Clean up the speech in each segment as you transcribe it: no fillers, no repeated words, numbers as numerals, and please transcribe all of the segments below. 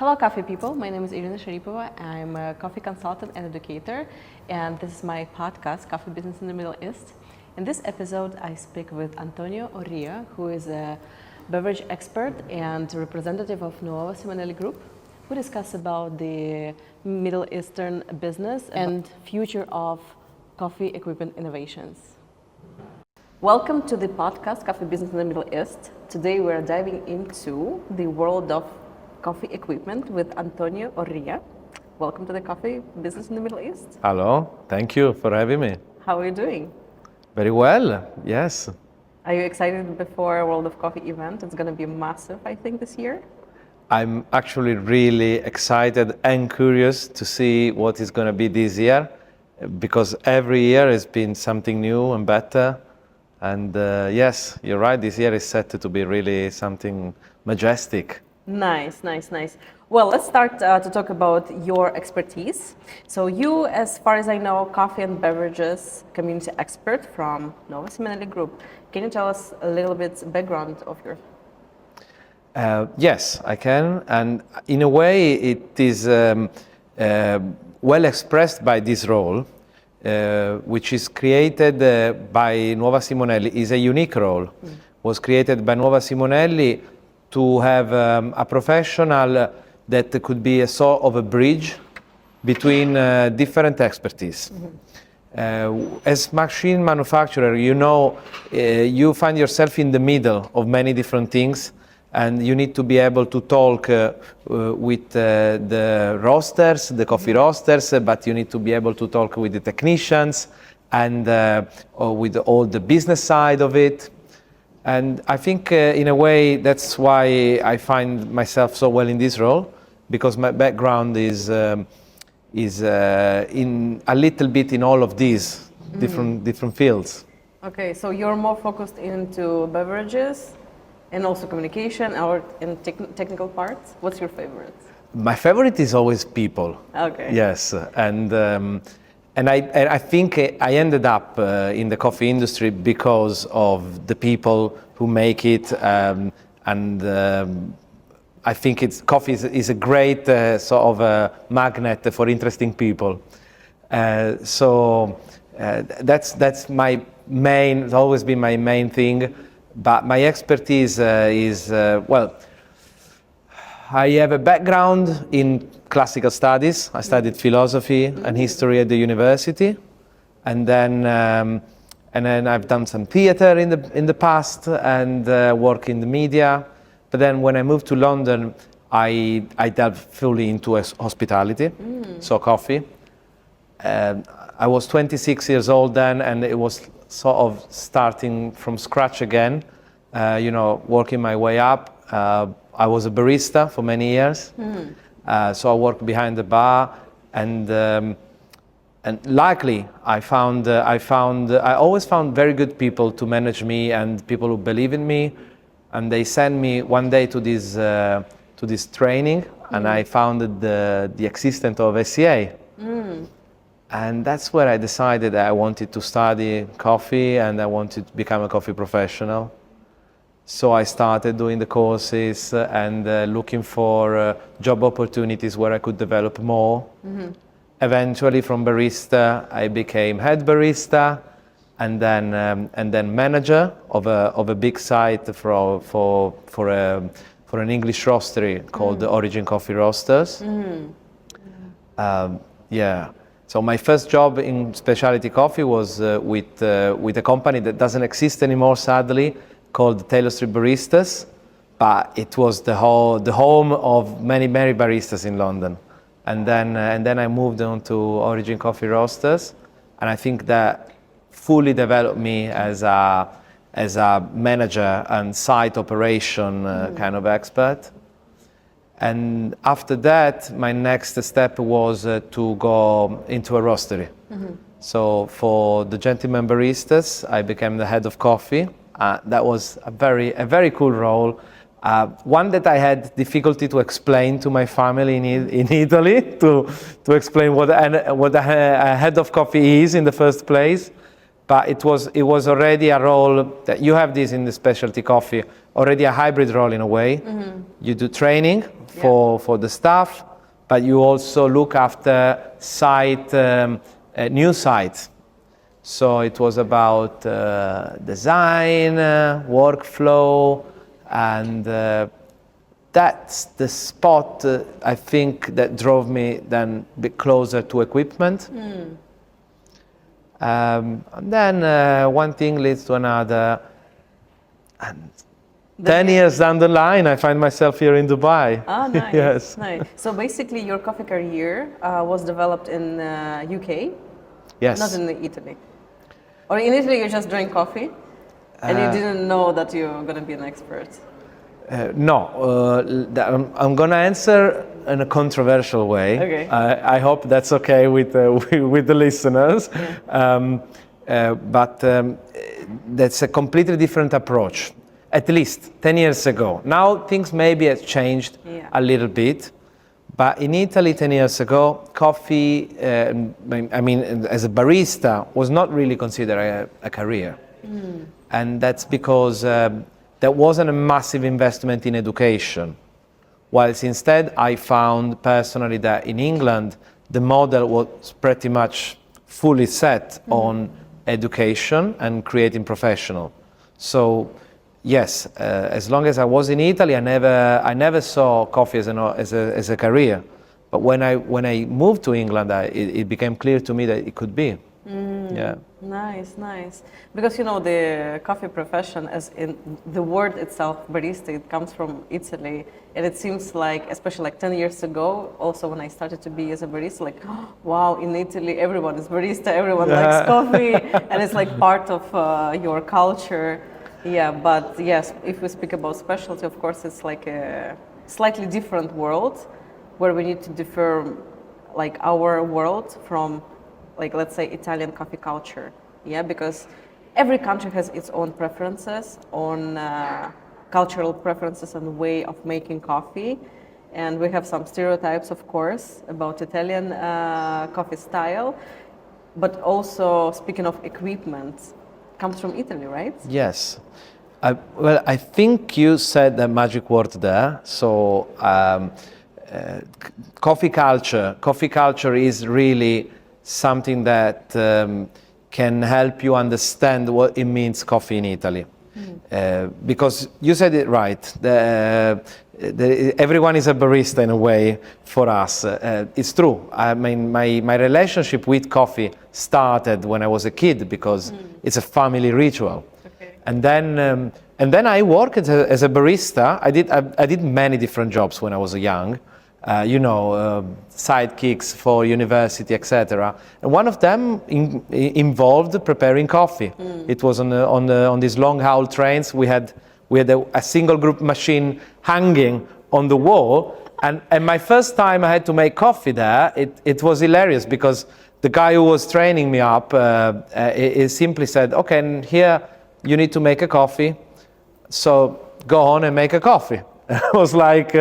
Hello, coffee people. My name is Irina Sharipova. I'm a coffee consultant and educator, and this is my podcast, Coffee Business in the Middle East. In this episode, I speak with Antonio Orria, who is a beverage expert and representative of Nuova Simonelli Group. We discuss about the Middle Eastern business and future of coffee equipment innovations. Welcome to the podcast, Coffee Business in the Middle East. Today we're diving into the world of coffee equipment with Antonio Orria. Welcome to the Coffee Business in the Middle East. Hello, thank you for having me. How are you doing? Very well, yes. Are you excited before World of Coffee event? It's going to be massive, I think, this year. I'm actually really excited and curious to see what is going to be this year, because every year has been something new and better. And yes, you're right, this year is set to be really something majestic. Nice. Well, let's start to talk about your expertise. So you, as far as I know, coffee and beverages community expert from Nuova Simonelli Group. Can you tell us a little bit background of your? Yes, I can. And in a way, it is well expressed by this role, which is created by Nuova Simonelli. Is a unique role. Was created by Nuova Simonelli to have a professional that could be a sort of a bridge between different expertise. As machine manufacturer, you know, you find yourself in the middle of many different things, and you need to be able to talk with the roasters, the coffee roasters, but you need to be able to talk with the technicians and with all the business side of it. And I think in a way that's why I find myself so well in this role, because my background is in a little bit in all of these different fields. Okay, so you're more focused into beverages and also communication or in technical parts. What's your favorite? My favorite is always people. Okay. Yes, and I think I ended up in the coffee industry because of the people who make it, and I think coffee is a great sort of a magnet for interesting people. So that's my main. It's always been my main thing. But my expertise is well. I have a background in classical studies. I studied philosophy and history at the university, and then I've done some theater in the past and work in the media. But then when I moved to London, I delved fully into hospitality, so coffee. I was 26 years old then, and it was sort of starting from scratch again. Working my way up. I was a barista for many years, so I worked behind the bar, and luckily I always found very good people to manage me and people who believe in me, and they sent me one day to this training, and I founded the existence of SCA, and that's where I decided that I wanted to study coffee and I wanted to become a coffee professional. So I started doing the courses and looking for job opportunities where I could develop more. Eventually, from barista, I became head barista, and then manager of a big site for an English roastery called the Origin Coffee Roasters. So my first job in specialty coffee was with a company that doesn't exist anymore, sadly, called Taylor Street Baristas, but it was the home of many baristas in London. And then I moved on to Origin Coffee Roasters, and I think that fully developed me as a manager and site operation kind of expert. And after that, my next step was to go into a roastery. So for the gentleman baristas, I became the head of coffee. That was a very cool role, one that I had difficulty to explain to my family in Italy, to explain what a head of coffee is in the first place. But it was already a role that you have this in the specialty coffee, already a hybrid role in a way. You do training for the staff, but you also look after new sites. So it was about design, workflow, and that's the spot I think that drove me then a bit closer to equipment. And then one thing leads to another, and 10 years down the line, I find myself here in Dubai. Ah, nice. Yes. Nice. So basically, your coffee career was developed in UK, Yes. not in Italy. Or in Italy, you just drank coffee, and you didn't know that you're going to be an expert. No, I'm going to answer in a controversial way. Okay. I hope that's okay with the listeners. But that's a completely different approach, at least 10 years ago. Now things maybe have changed a little bit. But in Italy 10 years ago, coffee, I mean, as a barista, was not really considered a career. And that's because there wasn't a massive investment in education. Whilst instead, I found personally that in England, the model was pretty much fully set on education and creating professional. So yes, as long as I was in Italy, I never saw coffee as a career. But when I moved to England, it became clear to me that it could be. Yeah. Nice, nice. Because you know the coffee profession, as in the word itself, barista, it comes from Italy, and it seems like, especially like 10 years ago, also when I started to be as a barista, like, wow, in Italy everyone is barista, everyone likes coffee, and it's like part of your culture. Yeah, but yes, if we speak about specialty, of course, it's like a slightly different world where we need to differ like our world from, like, let's say, Italian coffee culture. Yeah, because every country has its own preferences, own cultural preferences and way of making coffee. And we have some stereotypes, of course, about Italian coffee style. But also, speaking of equipment, comes from Italy, right? Yes. Well, I think you said the magic word there. So coffee culture is really something that can help you understand what it means coffee in Italy. Because you said it right, everyone is a barista in a way for us. It's true. I mean, my relationship with coffee started when I was a kid because it's a family ritual. Okay. And then I worked as a barista. I did many different jobs when I was young. Sidekicks for university, etc. And one of them involved preparing coffee. It was on these long haul trains. We had a single group machine hanging on the wall. And my first time I had to make coffee there, it was hilarious because the guy who was training me up, he simply said, okay, and here you need to make a coffee. So go on and make a coffee. I was like,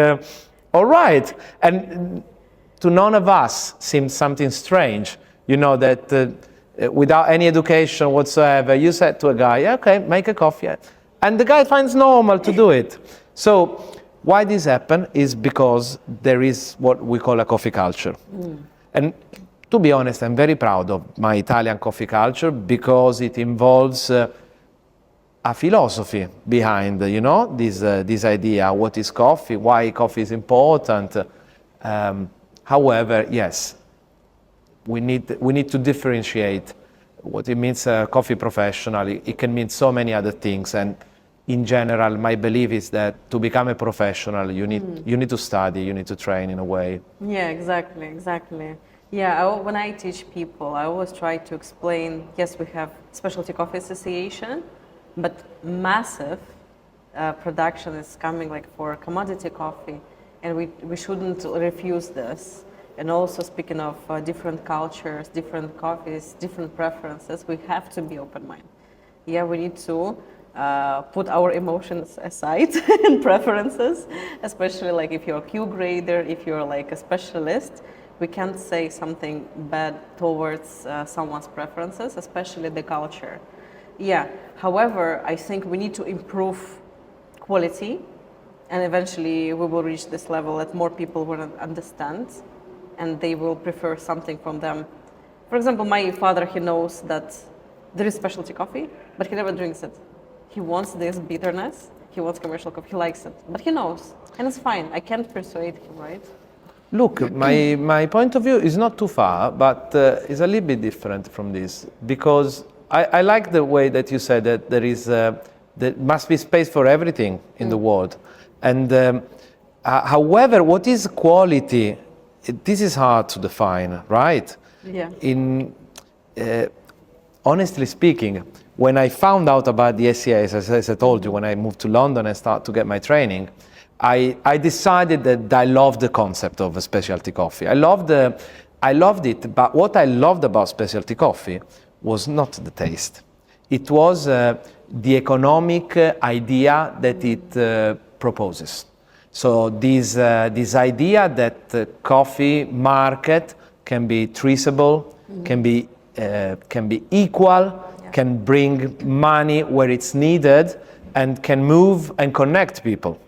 all right. And to none of us seemed something strange, that without any education whatsoever, you said to a guy, okay, make a coffee. And the guy finds normal to do it. So why this happened is because there is what we call a coffee culture. And to be honest, I'm very proud of my Italian coffee culture because it involves a philosophy behind, this idea, what is coffee, why coffee is important. However, yes, we need to differentiate what it means coffee professional. It can mean so many other things, and in general, my belief is that to become a professional, you need to study, you need to train in a way. Yeah, exactly. Yeah, when I teach people, I always try to explain, yes, we have Specialty Coffee Association, but massive production is coming like for commodity coffee, and we shouldn't refuse this. And also speaking of different cultures, different coffees, different preferences, we have to be open-minded. Yeah, we need to put our emotions aside and preferences, especially like if you're a Q grader, if you're like a specialist, we can't say something bad towards someone's preferences, especially the culture. Yeah, however, I think we need to improve quality and eventually we will reach this level that more people will understand, and they will prefer something from them. For example, my father, he knows that there is specialty coffee, but he never drinks it. He wants this bitterness, he wants commercial coffee, he likes it, but he knows, and it's fine. I can't persuade him, right? Look, my point of view is not too far, but is a little bit different from this, because I like the way that you said that there must be space for everything in the world. And however, what is quality? This is hard to define, right? Yeah. Honestly speaking, when I found out about the SCAs, as I told you, when I moved to London and started to get my training, I decided that I loved the concept of a specialty coffee. I loved it, but what I loved about specialty coffee was not the taste. It was the economic idea that it proposes. So this idea that coffee market can be traceable, can be equal, can bring money where it's needed, and can move and connect people.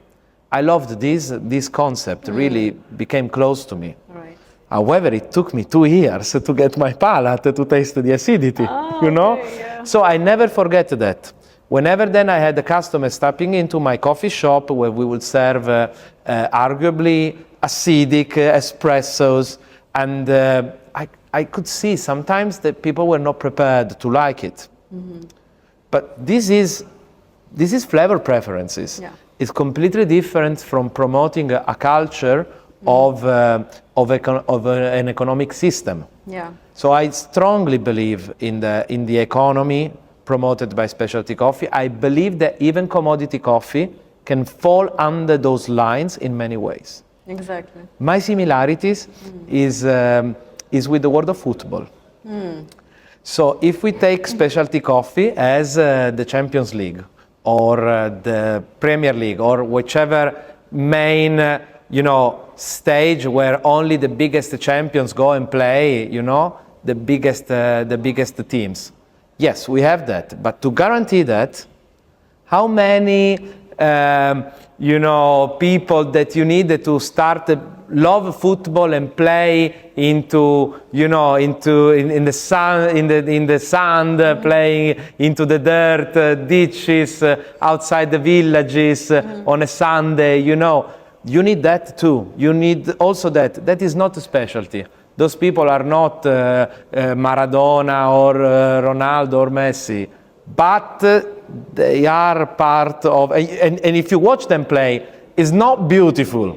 I loved this concept, really became close to me. Right. However, it took me 2 years to get my palate to taste the acidity, you know? Okay, yeah. So I never forget that. Whenever then I had a customer stepping into my coffee shop where we would serve arguably acidic espressos, and I could see sometimes that people were not prepared to like it. But this is flavor preferences. Yeah. It's completely different from promoting a culture of an economic system. Yeah. So I strongly believe in the economy promoted by specialty coffee. I believe that even commodity coffee can fall under those lines in many ways. Exactly. My similarities is with the world of football. So if we take specialty coffee as the Champions League or the Premier League or whichever main stage where only the biggest champions go and play, the biggest teams. Yes, we have that, but to guarantee that, how many people that you need to start love football and play in the sand, playing into the dirt, ditches outside the villages on a Sunday, you need that too. You need also that. That is not a specialty. Those people are not Maradona or Ronaldo or Messi, but they are part of, and if you watch them play, it's not beautiful,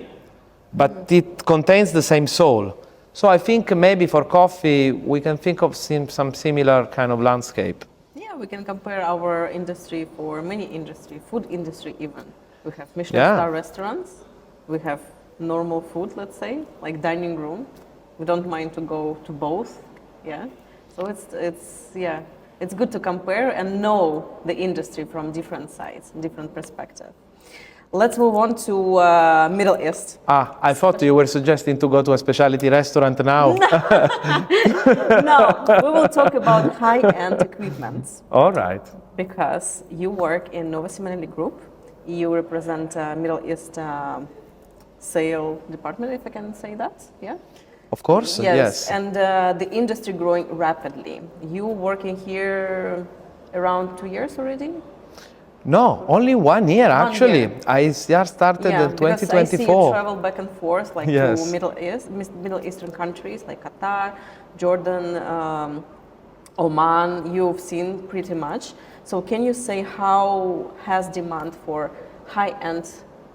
but it contains the same soul. So I think maybe for coffee, we can think of some similar kind of landscape. Yeah, we can compare our industry for many industry, food industry even. We have Michelin star restaurants, we have normal food, let's say, like dining room. We don't mind to go to both, yeah. So it's good to compare and know the industry from different sides, different perspective. Let's move on to Middle East. I thought you were suggesting to go to a specialty restaurant now. No, we will talk about high-end equipment. All right. Because you work in Nova Simonelli Group, you represent Middle East sale department, if I can say that, yeah? Of course, yes. And the industry growing rapidly. You working here around 2 years already? No, only 1 year actually. 1 year. I started in 2024. Because I see you travel back and forth, like Yes. to Middle Eastern countries like Qatar, Jordan, Oman. You've seen pretty much. So can you say how has demand for high-end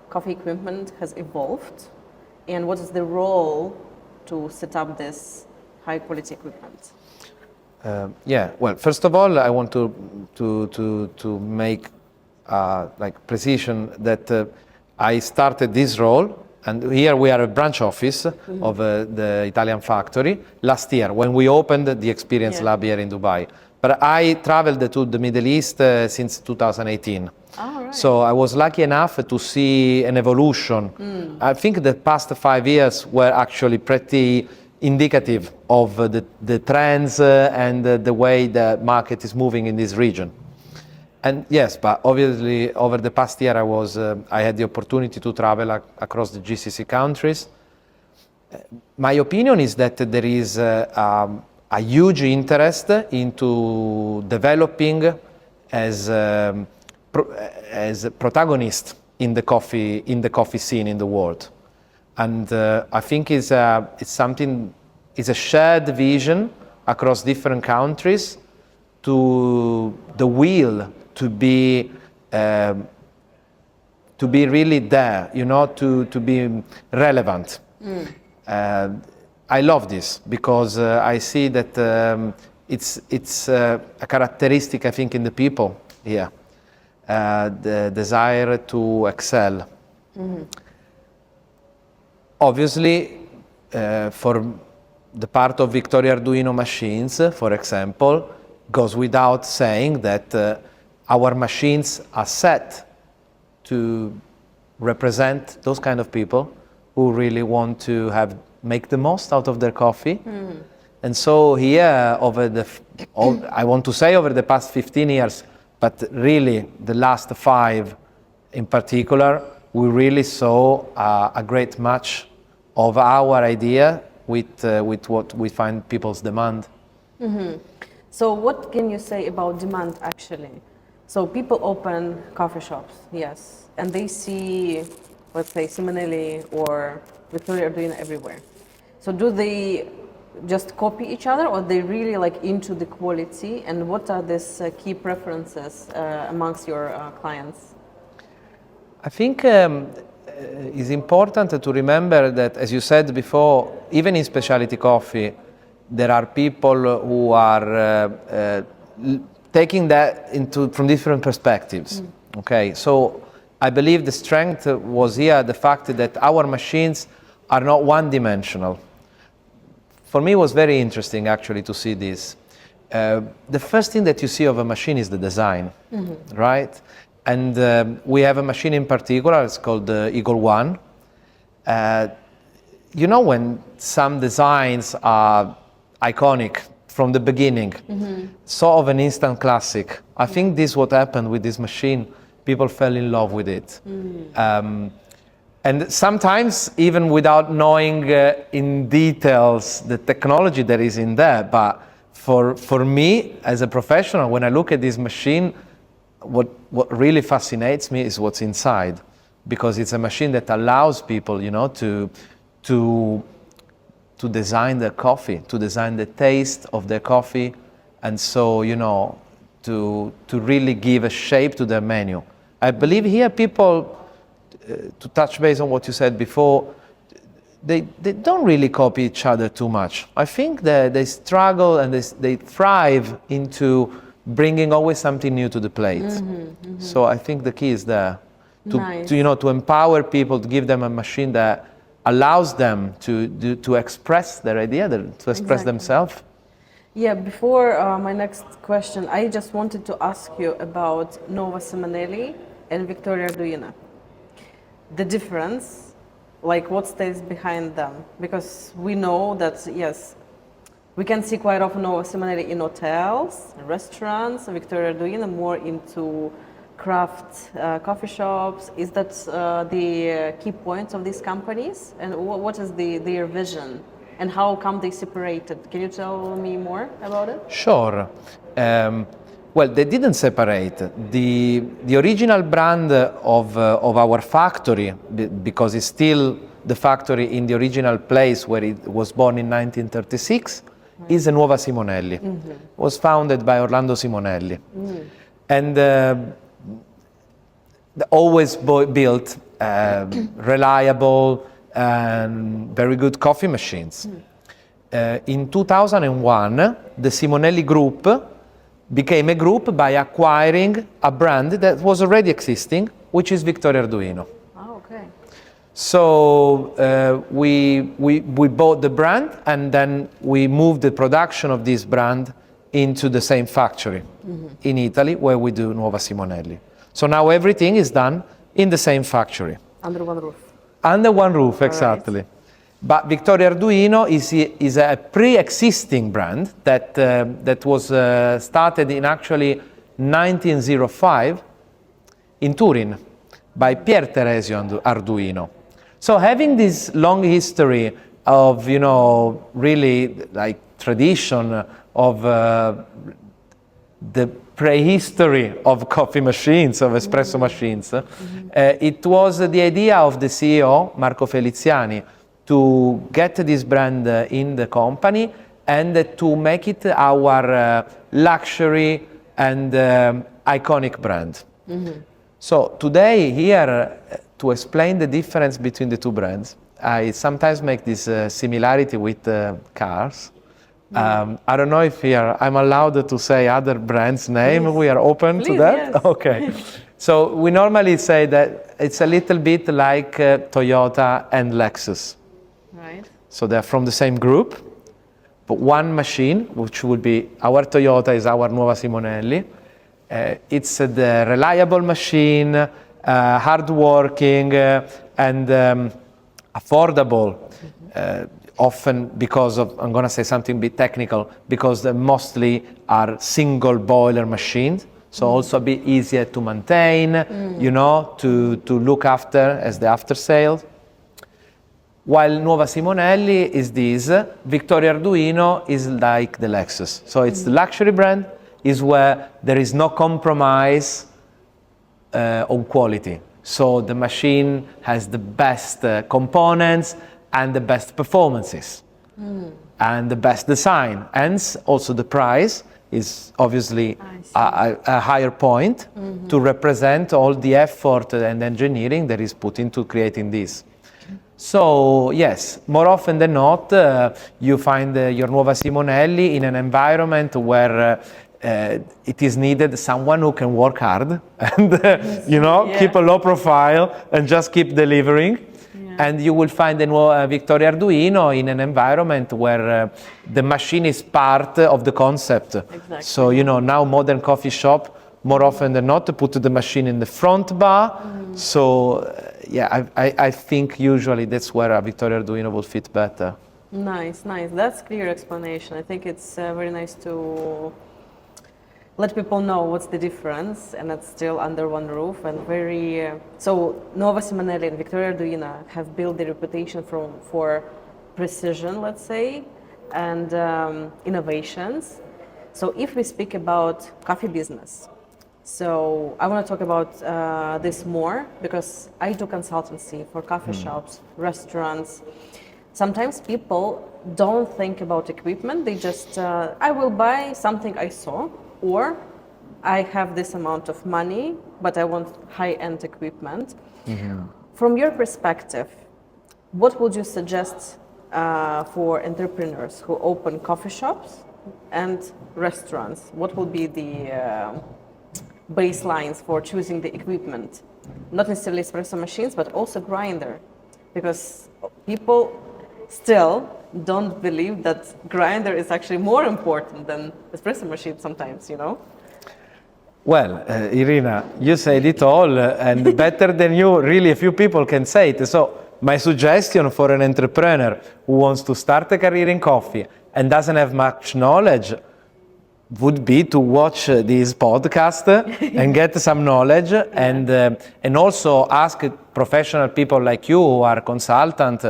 coffee equipment has evolved, and what is the role to set up this high-quality equipment? Well, first of all, I want to make precision that I started this role, and here we are a branch office of the Italian factory last year when we opened the Experience Lab here in Dubai. But I traveled to the Middle East since 2018. Oh, right. So I was lucky enough to see an evolution. I think the past 5 years were actually pretty indicative of the trends and the way the market is moving in this region. And yes, but obviously over the past year I had the opportunity to travel across the GCC countries. My opinion is that there is a huge interest into developing as protagonist in the coffee scene in the world, and I think it's something. It's a shared vision across different countries to the will to be really there, to be relevant. I love this because I see that it's a characteristic, I think, in the people here, the desire to excel. Obviously, for the part of Victoria Arduino machines, for example, goes without saying that our machines are set to represent those kind of people who really want to make the most out of their coffee. And so here, I want to say over the past 15 years, but really the last 5 in particular, we really saw a great match of our idea with what we find people's demand. So what can you say about demand actually? So people open coffee shops, yes, and they see, let's say, Simonelli or Victoria Arduino everywhere. So do they just copy each other, or they really into the quality? And what are these key preferences amongst your clients? I think it's important to remember that, as you said before, even in specialty coffee, there are people who are taking that from different perspectives. Okay, so I believe the strength was here the fact that our machines are not one-dimensional. For me, it was very interesting actually to see this. The first thing that you see of a machine is the design, right? And we have a machine in particular, it's called the Eagle One. When some designs are iconic from the beginning, sort of an instant classic, I think this is what happened with this machine. People fell in love with it. And sometimes even without knowing in details the technology that is in there. But for me, as a professional, when I look at this machine, what really fascinates me is what's inside, because it's a machine that allows people, to design their coffee, to design the taste of their coffee, and so, to really give a shape to their menu. I believe here people, to touch base on what you said before, they don't really copy each other too much. I think that they struggle and they thrive into bringing always something new to the plate. So I think the key is there, to empower people, to give them a machine that allows them to express their idea, to express themselves. Yeah, before my next question, I just wanted to ask you about Nuova Simonelli and Victoria Arduino. The difference, what stays behind them? Because we know that, yes, we can see quite often Nuova Simonelli in hotels, restaurants, Victoria Arduino more into craft coffee shops. Is that the key points of these companies? And what is their vision? And how come they separated? Can you tell me more about it? Sure. Well, they didn't separate. The original brand of our factory, because it's still the factory in the original place where it was born in 1936, is a Nuova Simonelli. It was founded by Orlando Simonelli. And always built reliable and very good coffee machines. In 2001, the Simonelli Group became a group by acquiring a brand that was already existing, which is Victoria Arduino. Oh, okay. So we bought the brand, and then we moved the production of this brand into the same factory in Italy, where we do Nuova Simonelli. So now everything is done in the same factory. Under one roof. Under one roof, exactly. Right. But Victoria Arduino is a pre-existing brand that was started in actually 1905 in Turin by Pier Teresio Arduino. So having this long history of, really like tradition of the prehistory of coffee machines, of espresso machines, it was the idea of the CEO, Marco Feliziani, to get this brand in the company and to make it our luxury and iconic brand. So today here, to explain the difference between the two brands, I sometimes make this similarity with cars. I don't know if here I'm allowed to say other brands' name. Please. We are open to that? Yes. Okay. So we normally say that it's a little bit like Toyota and Lexus. Right. So they're from the same group, but one machine, which would be our Toyota, is our Nuova Simonelli. It's the reliable machine, hardworking, and affordable. Often because of, I'm going to say something a bit technical, because they mostly are single boiler machines. So also a bit easier to maintain, to look after as the after sales. While Nuova Simonelli is this, Vittorio Arduino is like the Lexus. So it's the luxury brand, is where there is no compromise on quality. So the machine has the best components and the best performances and the best design. Hence, also the price is obviously a higher point to represent all the effort and engineering that is put into creating this. So yes, more often than not, you find your Nuova Simonelli in an environment where it is needed someone who can work hard and keep a low profile and just keep delivering. And you will find the Vittorio Arduino in an environment where the machine is part of the concept. Exactly. So, now modern coffee shop, more often than not, put the machine in the front bar. So, I think usually that's where a Vittorio Arduino will fit better. Nice. That's clear explanation. I think it's very nice to let people know what's the difference, and it's still under one roof. And so Nuova Simonelli and Vittorio Arduino have built their reputation for precision, let's say, and innovations. So if we speak about coffee business, so I want to talk about this more because I do consultancy for coffee shops, restaurants. Sometimes people don't think about equipment. They just, I will buy something I saw, or I have this amount of money, but I want high-end equipment. From your perspective, what would you suggest for entrepreneurs who open coffee shops and restaurants? What will be the baselines for choosing the equipment? Not necessarily espresso machines, but also grinder, because people still don't believe that grinder is actually more important than espresso machine sometimes, Well, Irina, you said it all, and better than you, really a few people can say it. So my suggestion for an entrepreneur who wants to start a career in coffee and doesn't have much knowledge would be to watch this podcast and get some knowledge, and also ask professional people like you who are consultant,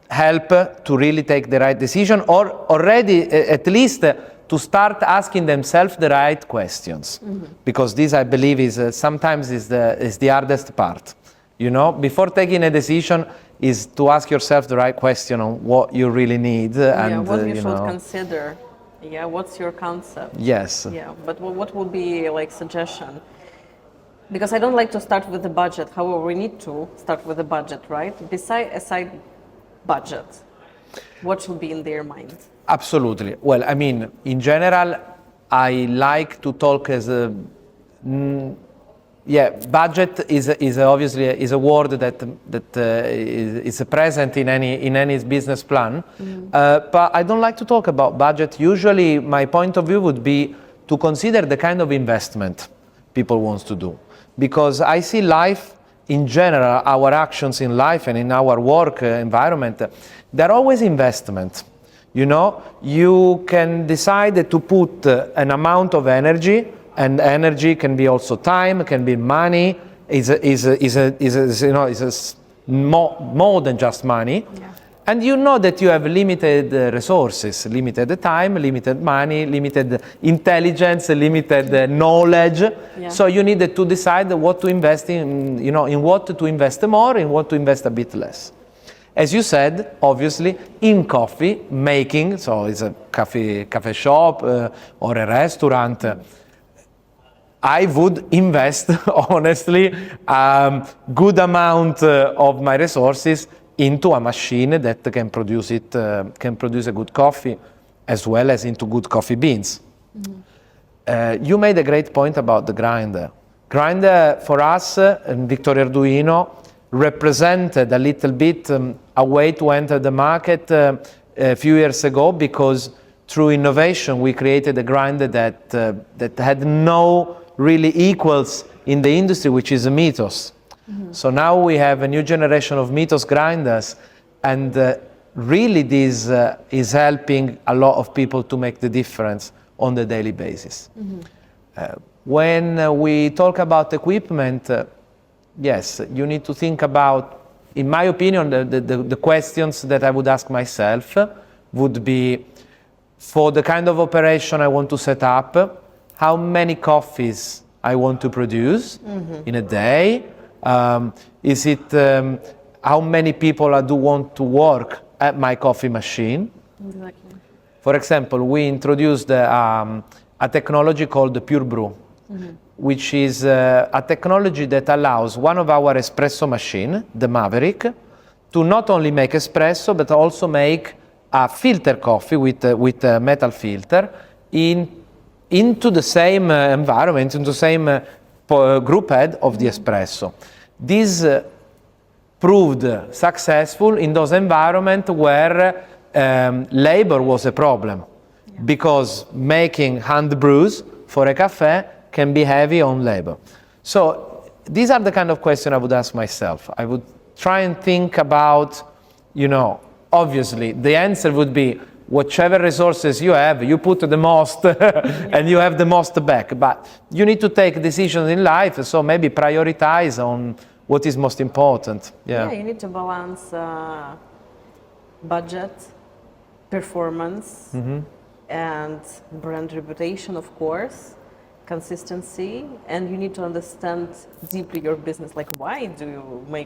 help to really take the right decision, or already at least to start asking themselves the right questions, because this, I believe, is sometimes is the hardest part. Before taking a decision, is to ask yourself the right question on what you really need and what you should consider. Yeah, what's your concept? Yes. Yeah, but what would be like suggestion? Because I don't like to start with the budget. However, we need to start with the budget, right? Aside budget, what should be in their mind? Absolutely. Well, I mean, in general, I like to talk as a budget is obviously a word that is present in any business plan. But I don't like to talk about budget. Usually, my point of view would be to consider the kind of investment people want to do, because I see life in general, our actions in life and in our work environment, they're always investment. You know, you can decide to put an amount of energy, and energy can be also time, can be money. More than just money. Yeah. And you know that you have limited resources, limited time, limited money, limited intelligence, limited knowledge. Yeah. So you need to decide what to invest in, in what to invest more, in what to invest a bit less. As you said, obviously, in coffee making, so it's a cafe shop or a restaurant, I would invest, honestly, good amount of my resources into a machine that can produce a good coffee, as well as into good coffee beans. You made a great point about the grinder. Grinder for us in Victoria Arduino represented a little bit a way to enter the market a few years ago, because through innovation we created a grinder that had no really equals in the industry, which is a Mythos. So now we have a new generation of Mythos grinders, and really this is helping a lot of people to make the difference on the daily basis. When we talk about equipment, yes, you need to think about, in my opinion, the questions that I would ask myself would be, for the kind of operation I want to set up, how many coffees I want to produce in a day? Is it how many people do want to work at my coffee machine? Exactly. For example, we introduced a technology called the Pure Brew, which is a technology that allows one of our espresso machine, the Maverick, to not only make espresso but also make a filter coffee with a metal filter into the same environment, into the same group head of the espresso. This proved successful in those environments where labor was a problem, because making hand brews for a cafe can be heavy on labor. So these are the kind of questions I would ask myself. I would try and think about, obviously the answer would be, whichever resources you have, you put the most and you have the most back. But you need to take decisions in life, so maybe prioritize on what is most important. Yeah, you need to balance budget, performance, and brand reputation, of course, consistency, and you need to understand deeply your business. Like, why do you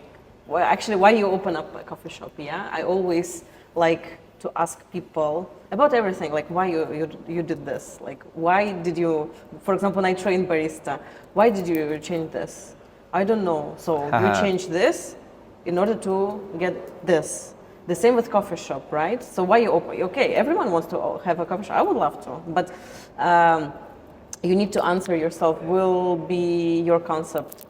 why you open up a coffee shop? Yeah, I always like to ask people about everything, like why you did this, like why did you, for example, when I trained barista, why did you change this? I don't know. So you change this in order to get this. The same with coffee shop, right? So why you open? Okay, everyone wants to have a coffee shop. I would love to, but you need to answer yourself: will be your concept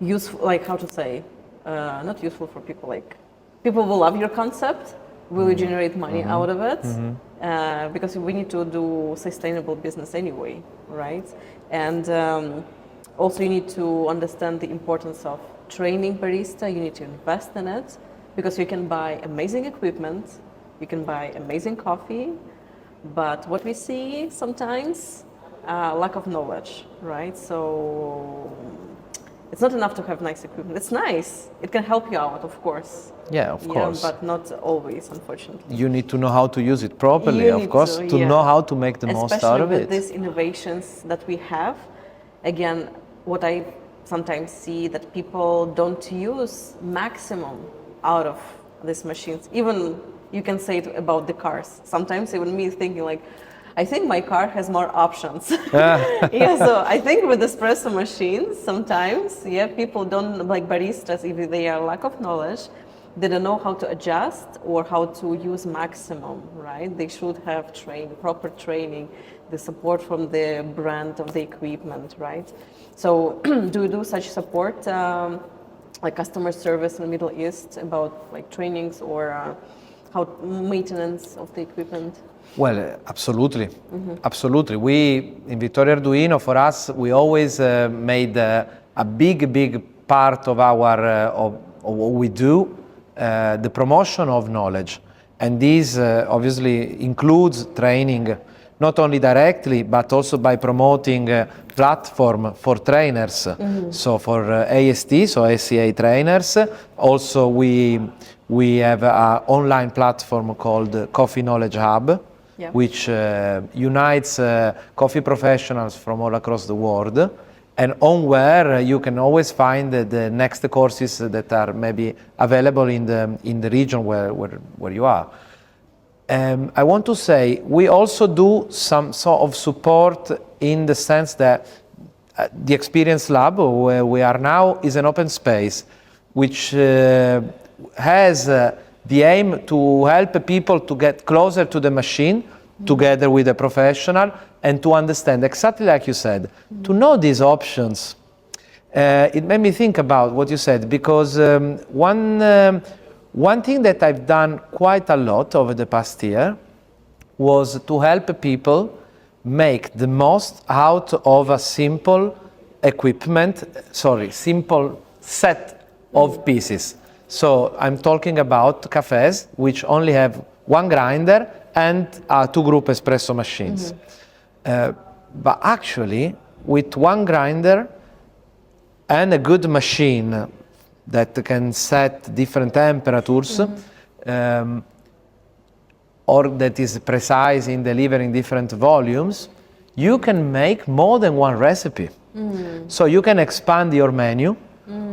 useful? Like, how to say, not useful for people. Like, people will love your concept. Will you generate money out of it? Because we need to do sustainable business anyway, right? And also you need to understand the importance of training barista. You need to invest in it, because you can buy amazing equipment, you can buy amazing coffee, but what we see sometimes, lack of knowledge, right? So it's not enough to have nice equipment. It's nice. It can help you out, of course. Yeah, of course. But not always, unfortunately. You need to know how to use it properly, of course, to know how to make the most out of it. Especially with these innovations that we have. Again, what I sometimes see that people don't use maximum out of these machines. Even you can say it about the cars. Sometimes even me thinking like, I think my car has more options. Yeah, so I think with espresso machines, sometimes, people don't, like baristas, if they are lack of knowledge, they don't know how to adjust or how to use maximum, right? They should have proper training, the support from the brand of the equipment, right? So do you do such support, like customer service in the Middle East, about like trainings or how maintenance of the equipment? Well, absolutely, absolutely. We in Victoria Arduino, for us, we always made a big part of our of what we do, the promotion of knowledge. And this obviously includes training, not only directly, but also by promoting a platform for trainers. So for AST, so SCA trainers, also we have an online platform called Coffee Knowledge Hub, which unites coffee professionals from all across the world, and on where you can always find the next courses that are maybe available in the region where you are. I want to say we also do some sort of support in the sense that the Experience Lab, where we are now, is an open space which has the aim to help people to get closer to the machine together with a professional and to understand exactly like you said, to know these options. It made me think about what you said, because one thing that I've done quite a lot over the past year was to help people make the most out of a simple simple set of pieces. So I'm talking about cafes which only have one grinder and 2 group espresso machines. But actually, with one grinder and a good machine that can set different temperatures, or that is precise in delivering different volumes, you can make more than one recipe. So you can expand your menu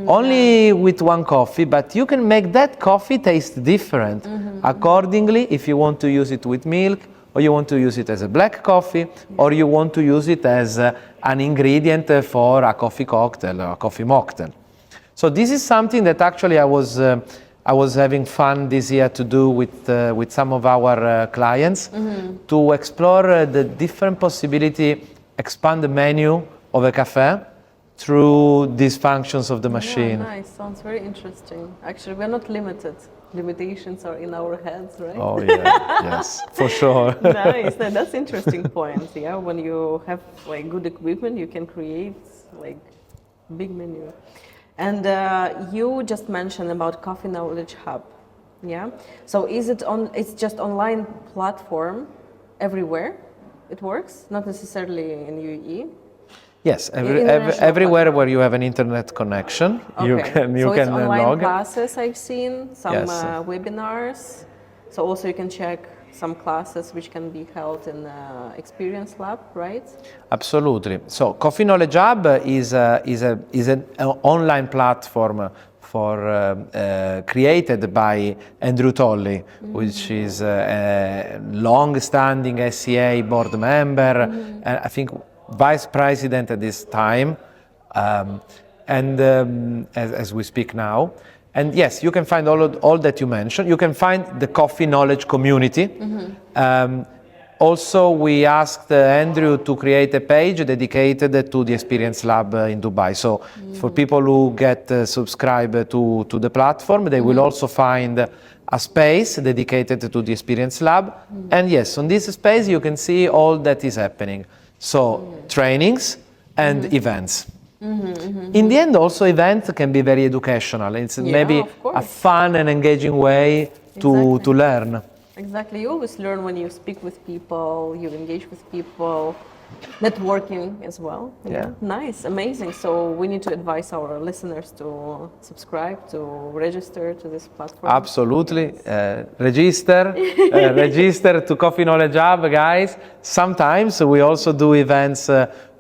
only with one coffee, but you can make that coffee taste different accordingly if you want to use it with milk, or you want to use it as a black coffee, or you want to use it as an ingredient for a coffee cocktail or a coffee mocktail. So this is something that actually I was having fun this year to do with some of our clients, to explore the different possibility, expand the menu of a cafe through these functions of the machine. Yeah, nice. Sounds very interesting. Actually, we're not limited. Limitations are in our heads, right? Oh yeah, yes, for sure. Nice. That's interesting point. Yeah, when you have like good equipment, you can create like big menu. And you just mentioned about Coffee Knowledge Hub. Yeah. So it's just online platform everywhere. It works, not necessarily in UAE. Yes, everywhere where you have an internet connection, you can it's online log. Classes I've seen, some Yes. Webinars. So also you can check some classes which can be held in Experience Lab, right? Absolutely. So Coffee Knowledge Hub is an online platform created by Andrew Tolley, which is a long-standing SCA board member, and I think vice president at this time, as we speak now. And yes, you can find all that you mentioned. You can find the coffee knowledge community. Also, we asked Andrew to create a page dedicated to the Experience Lab in Dubai. So for people who get subscribed to the platform, they will also find a space dedicated to the Experience Lab. And yes, on this space you can see all that is happening. So trainings and events. In the end, also events can be very educational. It's maybe a fun and engaging way to learn. Exactly. You always learn when you speak with people, you engage with people, networking as well. Yeah. Nice, amazing. So we need to advise our listeners to subscribe, to register to this platform. Absolutely. Register to Coffee Knowledge Hub, guys. Sometimes we also do events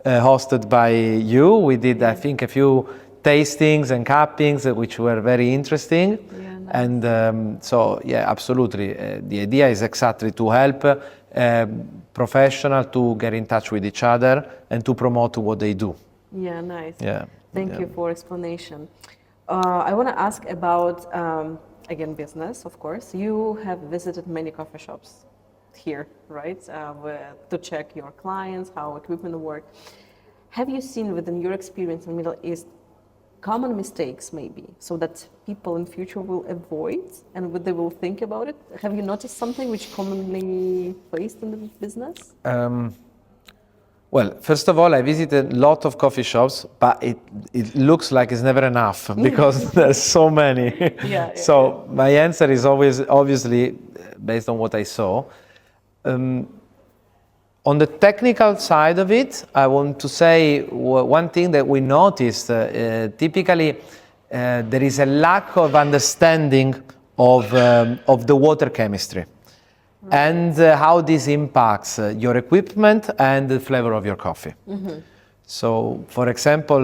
hosted by you. We did, I think, a few tastings and cuppings, which were very interesting. Yeah, nice. And so, yeah, absolutely. The idea is exactly to help professionals to get in touch with each other and to promote what they do. Yeah, nice. Yeah. Thank you for explanation. I want to ask about, again, business, of course. You have visited many coffee shops here, right? To check your clients, how equipment work. Have you seen within your experience in the Middle East common mistakes maybe, so that people in future will avoid and what they will think about it? Have you noticed something which commonly faced in the business? Well, first of all, I visited a lot of coffee shops, but it looks like it's never enough because there's so many. So my answer is always obviously based on what I saw. On the technical side of it, I want to say one thing that we noticed. Typically, there is a lack of understanding of the water chemistry. Right. And how this impacts your equipment and the flavor of your coffee. Mm-hmm. So, for example,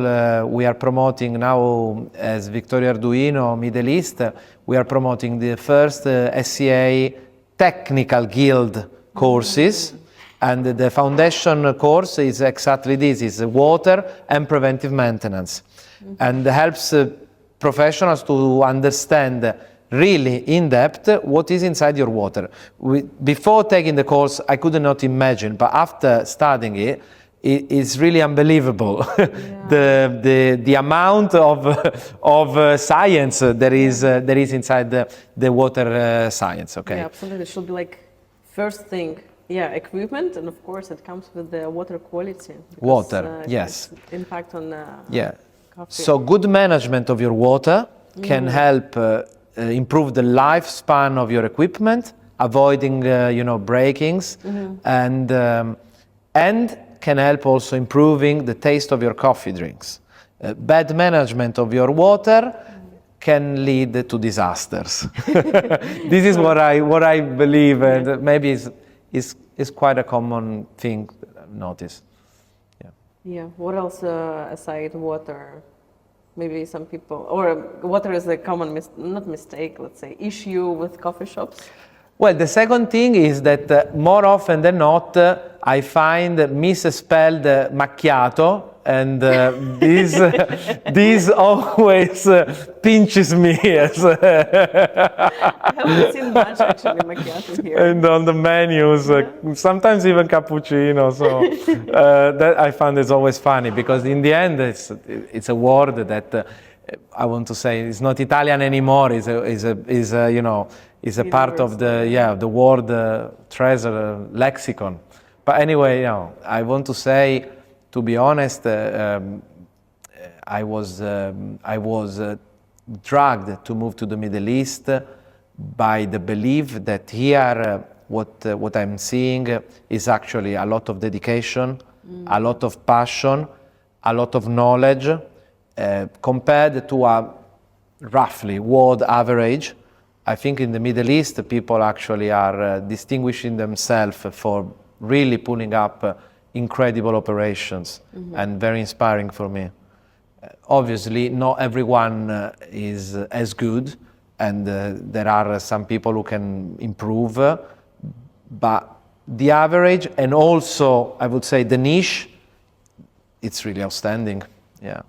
we are promoting now, as Victoria Arduino Middle East, we are promoting the first SCA technical guild courses. Mm-hmm. And the foundation course is exactly this, is water and preventive maintenance. Mm-hmm. And helps professionals to understand really in depth what is inside your water. Before taking the course, I could not imagine, but after studying it, it's really unbelievable. Yeah. the amount of science there is inside the water science. Okay. Yeah, absolutely. It should be like first thing. Yeah, equipment, and of course it comes with the water quality. Water, yes. Impact on coffee. So good management of your water can help improve the lifespan of your equipment, avoiding breakings, and can help also improving the taste of your coffee drinks. Bad management of your water can lead to disasters. This is what I believe, and maybe it's quite a common thing I've noticed. Yeah. What else aside water? Maybe some people, or water is a common, not mistake, let's say, issue with coffee shops? Well, the second thing is that more often than not, I find misspelled macchiato, and this always pinches me. I haven't seen much actually macchiato here. And on the menus, sometimes even cappuccino. So that I find is always funny because in the end, it's a word that I want to say is not Italian anymore. Is a part of the word treasure lexicon. But anyway, I want to say, to be honest, I was dragged to move to the Middle East by the belief that here what I'm seeing is actually a lot of dedication, a lot of passion, a lot of knowledge, compared to a roughly world average. I think in the Middle East, people actually are distinguishing themselves for really pulling up incredible operations, and very inspiring for me. Obviously, not everyone is as good, and there are some people who can improve, but the average, and also I would say the niche, it's really outstanding. Yeah,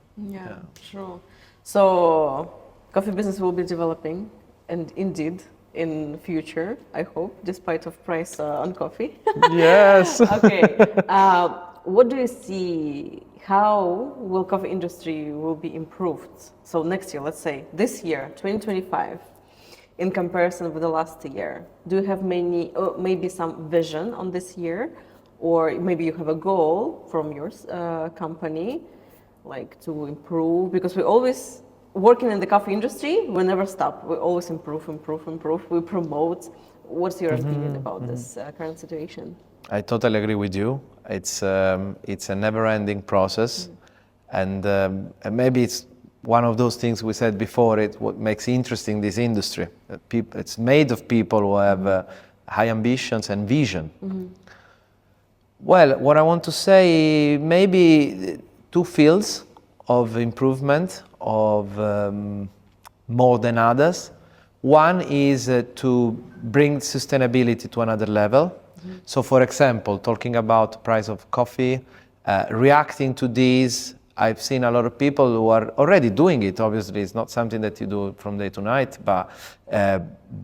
sure. So coffee business will be developing, and indeed in future, I hope, despite of price on coffee. Yes. Okay. What do you see? How will coffee industry will be improved? So next year, let's say this year, 2025, in comparison with the last year, do you have maybe some vision on this year, or maybe you have a goal from your company, like to improve? Because we always working in the coffee industry, we never stop. We always improve. We promote. What's your opinion about this current situation? I totally agree with you. It's a never-ending process, and maybe it's one of those things we said before. What makes interesting this industry. It's made of people who have high ambitions and vision. Well, what I want to say, maybe two fields of improvement of more than others. One is to bring sustainability to another level. So, for example, talking about price of coffee, reacting to this, I've seen a lot of people who are already doing it. Obviously, it's not something that you do from day to night, but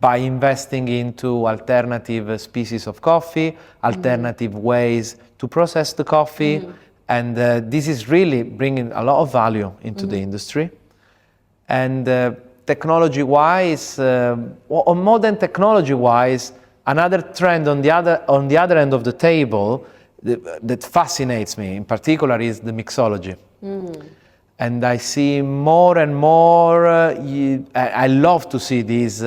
by investing into alternative species of coffee, alternative ways to process the coffee, and this is really bringing a lot of value into the industry. And technology-wise, or more than technology-wise, another trend on the other end of the table that fascinates me in particular is the mixology. And I see more and more, I love to see these,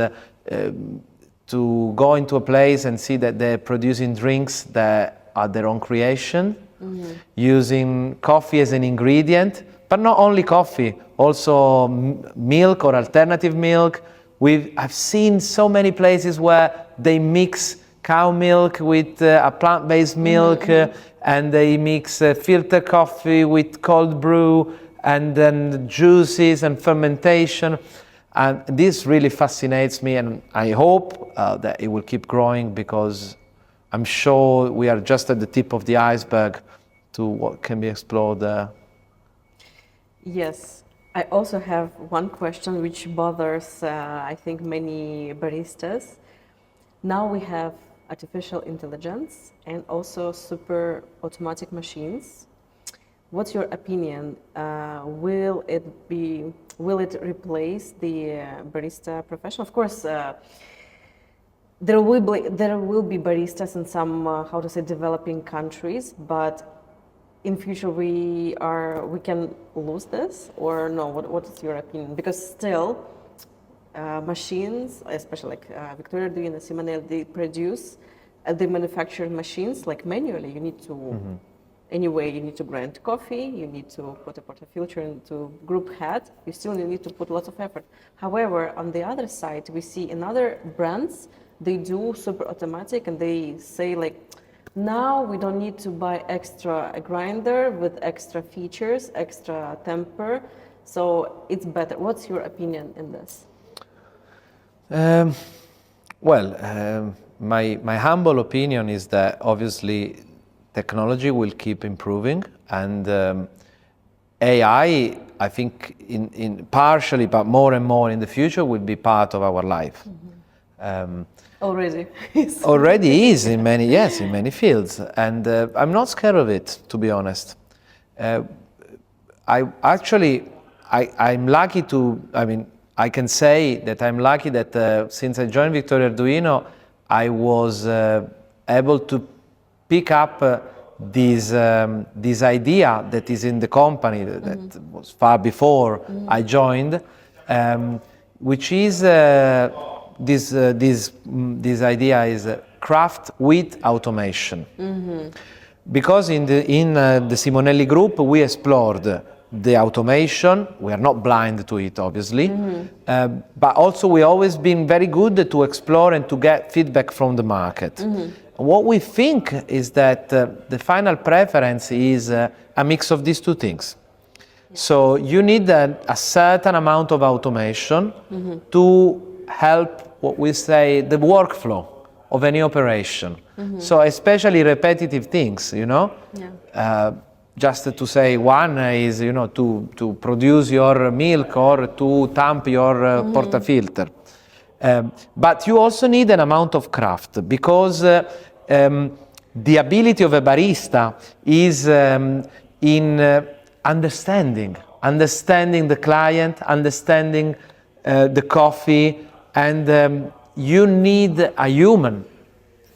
to go into a place and see that they're producing drinks that are their own creation, using coffee as an ingredient, but not only coffee, also milk or alternative milk. I've seen so many places where they mix cow milk with a plant-based milk, and they mix filter coffee with cold brew, and then juices and fermentation. And this really fascinates me, and I hope that it will keep growing, because I'm sure we are just at the tip of the iceberg to what can be explored there. Yes. I also have one question which bothers, I think, many baristas. Now we have artificial intelligence and also super automatic machines. What's your opinion? Will it replace the barista profession? Of course, there will be baristas in some developing countries, but in future we can lose this, or no? What is your opinion? Because still, machines, especially like Victoria Arduino, Simonelli, they manufacture machines like manually. You need to anyway, you need to grind coffee, you need to put a portafilter into group head, you still need to put lots of effort. However, on the other side, we see in other brands, they do super automatic, and they say like, now we don't need to buy a grinder with extra features, extra temper, so it's better. What's your opinion in this? My humble opinion is that obviously technology will keep improving, and AI, I think, in partially, but more and more in the future, will be part of our life. Already already is in many fields, and I'm not scared of it, to be honest. I'm lucky I can say that I'm lucky that since I joined Victoria Arduino, I was able to pick up this idea that is in the company that was far before I joined, which is this idea is craft with automation. Because in the Simonelli group we explored the automation. We are not blind to it, obviously, but also we always been very good to explore and to get feedback from the market. What we think is that the final preference is a mix of these two things. So you need a certain amount of automation to help what we say the workflow of any operation. So especially repetitive things, just to say one is to produce your milk or to tamp your portafilter. But you also need an amount of craft, because the ability of a barista is in understanding the client, understanding the coffee, and you need a human,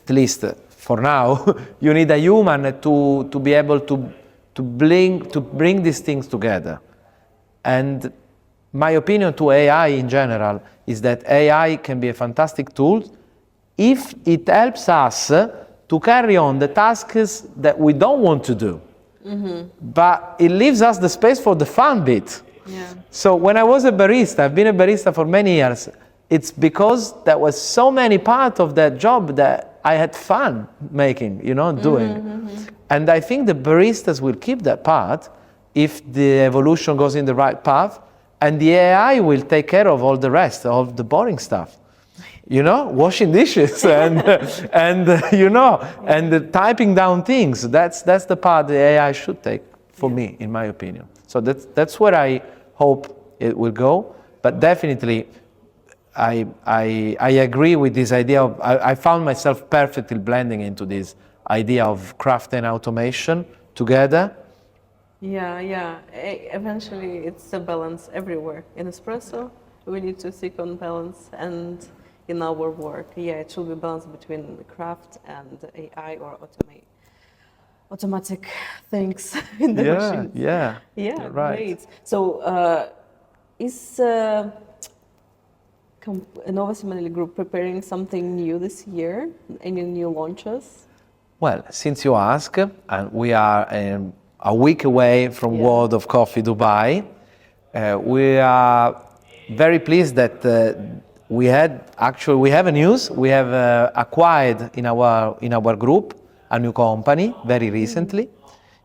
at least for now, you need a human to be able to bring these things together. And my opinion to AI in general is that AI can be a fantastic tool if it helps us to carry on the tasks that we don't want to do. But it leaves us the space for the fun bit. So when I was a barista, I've been a barista for many years, it's because there was so many parts of that job that I had fun making, doing. And I think the baristas will keep that part if the evolution goes in the right path, and the AI will take care of all the rest, of the boring stuff. Washing dishes and typing down things. That's the part the AI should take, for me, in my opinion. So that's where I hope it will go. But definitely, I agree with this idea of, I found myself perfectly blending into this idea of craft and automation together. Eventually, it's a balance everywhere. In espresso, we need to seek on balance, and in our work, it should be balance between craft and AI or automate. automatic things in the machines. Yeah, Yeah, right. great. So, is Nova Simonelli Group preparing something new this year? Any new launches? Well, since you ask, and we are a week away from Yeah. World of Coffee Dubai, we are very pleased that we have a news. We have acquired in our group a new company very recently.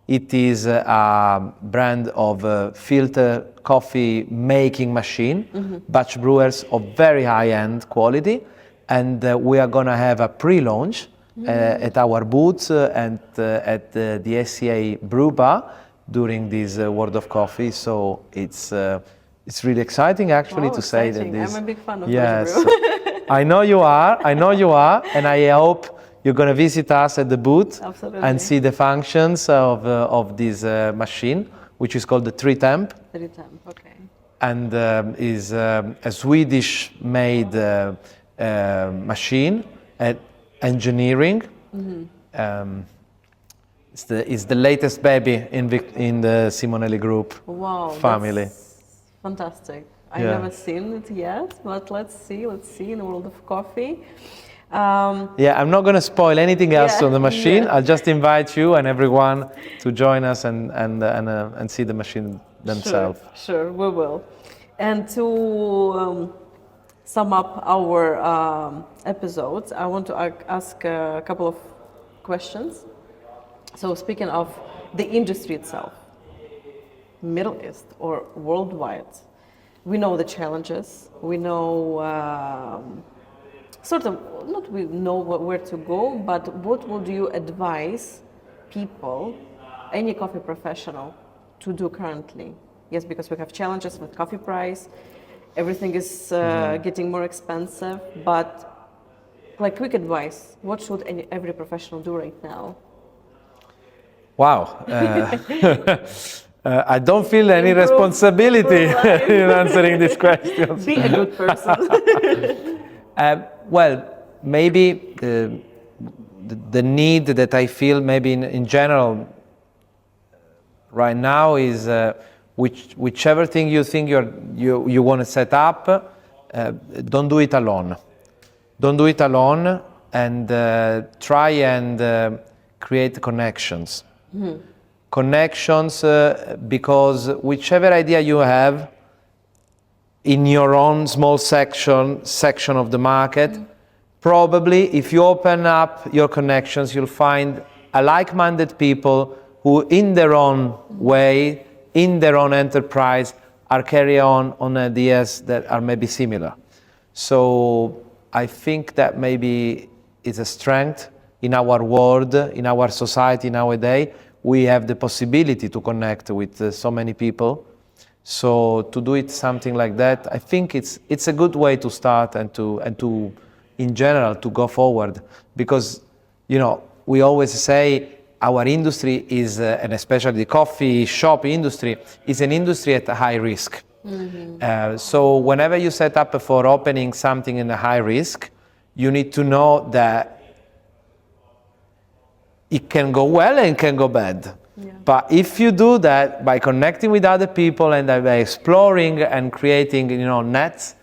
It is a brand of filter coffee making machine, batch brewers of very high-end quality, and we are going to have a pre-launch at our booths and at the SCA Brew Bar during this World of Coffee. So it's really exciting actually to say that this. I'm a big fan of Yes, batch brew. I know you are. I know you are, and I hope you're going to visit us at the booth Absolutely. and see the functions of this machine, which is called the 3Temp, 3Temp, okay. and is a Swedish-made machine at engineering. It's the latest baby in the Simonelli Group family. That's fantastic. I've Yeah. never seen it yet, but let's see in the world of coffee. Yeah, I'm not going to spoil anything else Yeah, on the machine. yeah. I'll just invite you and everyone to join us and see the machine themselves. Sure, we will. And to sum up our episodes, I want to ask a couple of questions. So speaking of the industry itself, Middle East or worldwide, we know the challenges. We know sort of not we know where to go, but what would you advise people, any coffee professional, to do currently? Yes, because we have challenges with coffee price. Everything is getting more expensive. But like quick advice, what should every professional do right now? Wow. I don't feel any responsibility in answering these questions. Be a good person. Well, maybe the need that I feel maybe in general right now is whichever thing you think you want to set up, don't do it alone. Don't do it alone, and try and create connections. Connections because whichever idea you have in your own small section of the market, probably if you open up your connections, you'll find a like-minded people who in their own way, in their own enterprise, are carrying on ideas that are maybe similar. So I think that maybe is a strength in our world, in our society nowadays. We have the possibility to connect with so many people. So to do it something like that, I think it's a good way to start and to in general to go forward, because we always say our industry is and especially the coffee shop industry is an industry at a high risk. So whenever you set up for opening something in a high risk, you need to know that it can go well and it can go bad. Yeah. But if you do that by connecting with other people and by exploring and creating, nets,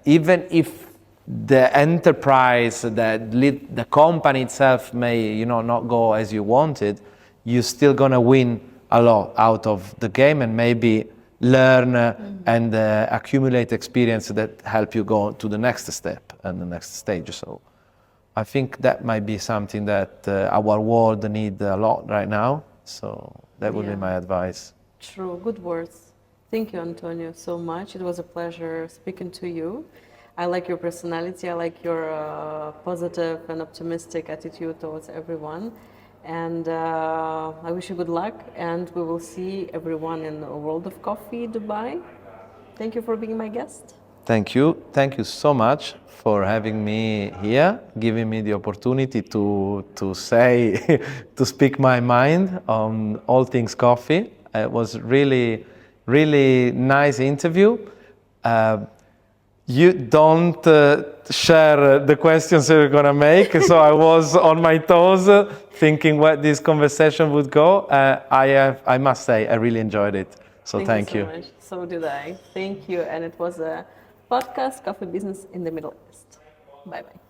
even if the enterprise, the company itself may, not go as you wanted, you're still gonna win a lot out of the game and maybe learn and accumulate experience that help you go to the next step and the next stage. So I think that might be something that our world needs a lot right now. So that would be my advice. True, good words. Thank you, Antonio, so much. It was a pleasure speaking to you. I like your personality. I like your positive and optimistic attitude towards everyone. And I wish you good luck. And we will see everyone in the World of Coffee, Dubai. Thank you for being my guest. Thank you. Thank you so much for having me here, giving me the opportunity to say, to speak my mind on all things coffee. It was really, really nice interview. You don't share the questions you're gonna make, so I was on my toes, thinking where this conversation would go. I must say, I really enjoyed it. So thank you you. so much. So did I. Thank you. And it was a podcast, Coffee Business in the Middle East. Bye bye.